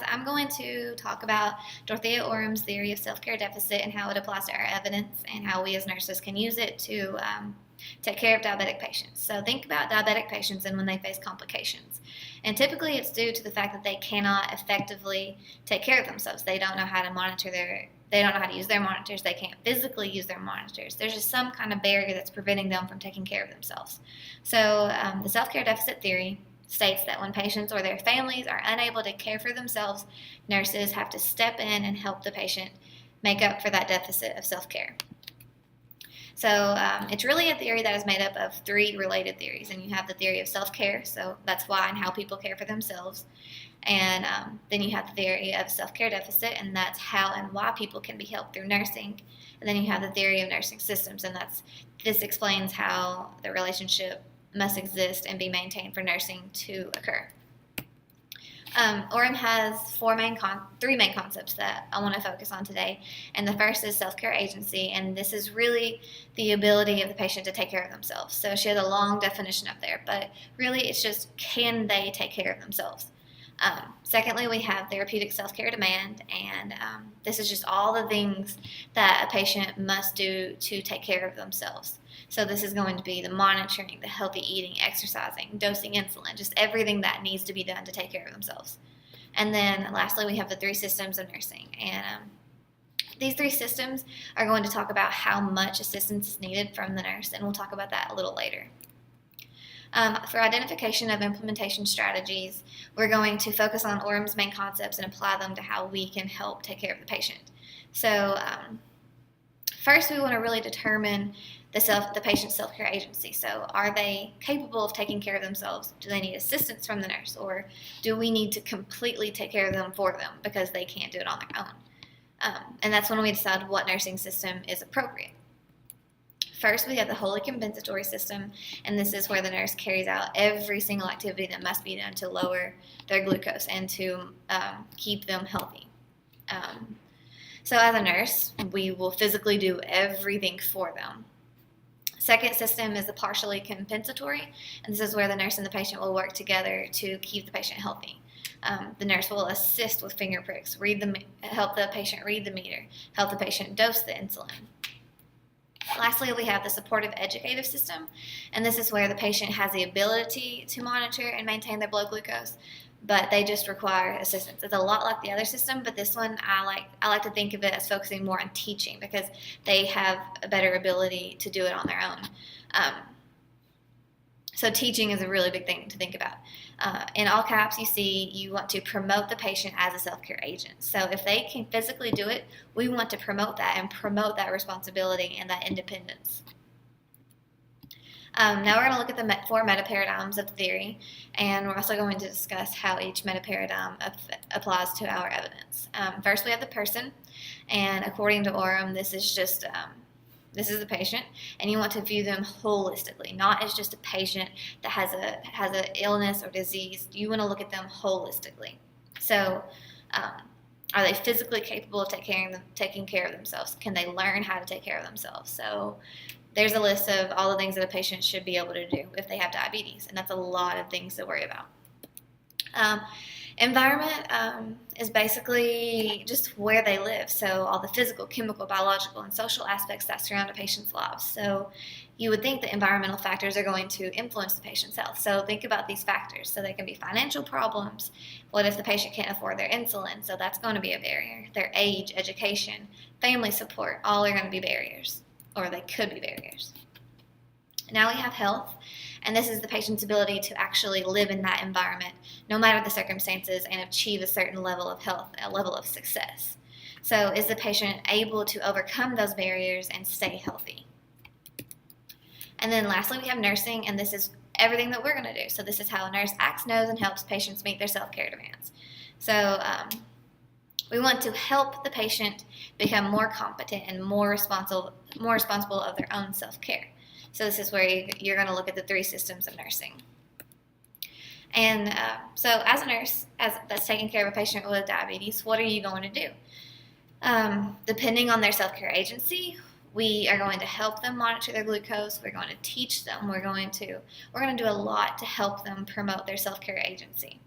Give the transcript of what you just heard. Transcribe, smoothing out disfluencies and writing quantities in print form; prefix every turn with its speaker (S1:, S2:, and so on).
S1: I'm going to talk about Dorothea Orem's theory of self-care deficit and how it applies to our evidence and how we as nurses can use it to take care of diabetic patients. So think about diabetic patients and when they face complications. And typically it's due to the fact that they cannot effectively take care of themselves. They don't know how to they don't know how to use their monitors. They can't physically use their monitors. There's just some kind of barrier that's preventing them from taking care of themselves. So the self-care deficit theory states that when patients or their families are unable to care for themselves, nurses have to step in and help the patient make up for that deficit of self-care. So it's really a theory that is made up of three related theories. And you have the theory of self-care, so that's why and how people care for themselves. And then you have the theory of self-care deficit, and that's how and why people can be helped through nursing. And then you have the theory of nursing systems, and this explains how the relationship must exist and be maintained for nursing to occur. Orem has three main concepts that I want to focus on today. And the first is self-care agency, and this is really the ability of the patient to take care of themselves. So she has a long definition up there, but really it's just, can they take care of themselves? Secondly, we have therapeutic self-care demand, and this is just all the things that a patient must do to take care of themselves. So this is going to be the monitoring, the healthy eating, exercising, dosing insulin, just everything that needs to be done to take care of themselves. And then lastly, we have the three systems of nursing. And these three systems are going to talk about how much assistance is needed from the nurse, and we'll talk about that a little later. For identification of implementation strategies, we're going to focus on Orem's main concepts and apply them to how we can help take care of the patient. So first, we want to really determine the patient's self-care agency. So are they capable of taking care of themselves? Do they need assistance from the nurse? Or do we need to completely take care of them for them because they can't do it on their own? And that's when we decide what nursing system is appropriate. First, we have the wholly compensatory system, and this is where the nurse carries out every single activity that must be done to lower their glucose and to keep them healthy. So as a nurse, we will physically do everything for them. Second system is the partially compensatory, and this is where the nurse and the patient will work together to keep the patient healthy. The nurse will assist with finger pricks, help the patient read the meter, help the patient dose the insulin. Lastly, we have the supportive educative system, and this is where the patient has the ability to monitor and maintain their blood glucose, but they just require assistance. It's a lot like the other system, but this one I like to think of it as focusing more on teaching because they have a better ability to do it on their own. So teaching is a really big thing to think about. In all caps, you see you want to promote the patient as a self-care agent. So if they can physically do it, we want to promote that and promote that responsibility and that independence. Now we're going to look at the four meta-paradigms of theory, and we're also going to discuss how each meta-paradigm applies to our evidence. First, we have the person, and according to Orem, this is the patient, and you want to view them holistically, not as just a patient that has an illness or disease. You want to look at them holistically. So, are they physically capable of taking care of themselves? Can they learn how to take care of themselves? So, there's a list of all the things that a patient should be able to do if they have diabetes, and that's a lot of things to worry about. Environment is basically just where they live, so all the physical, chemical, biological, and social aspects that surround a patient's lives. So you would think that environmental factors are going to influence the patient's health. So think about these factors. So they can be financial problems. What if the patient can't afford their insulin? So that's going to be a barrier. Their age, education, family support, all are going to be barriers, or they could be barriers. Now we have health, and this is the patient's ability to actually live in that environment, no matter the circumstances, and achieve a certain level of health, a level of success. So is the patient able to overcome those barriers and stay healthy? And then lastly, we have nursing, and this is everything that we're going to do. So this is how a nurse acts, knows, and helps patients meet their self-care demands. So we want to help the patient become more competent and more responsible of their own self-care. So this is where you're going to look at the three systems of nursing. And so as a nurse that's taking care of a patient with diabetes, what are you going to do? Depending on their self-care agency, we are going to help them monitor their glucose. We're going to teach them. We're going to do a lot to help them promote their self-care agency.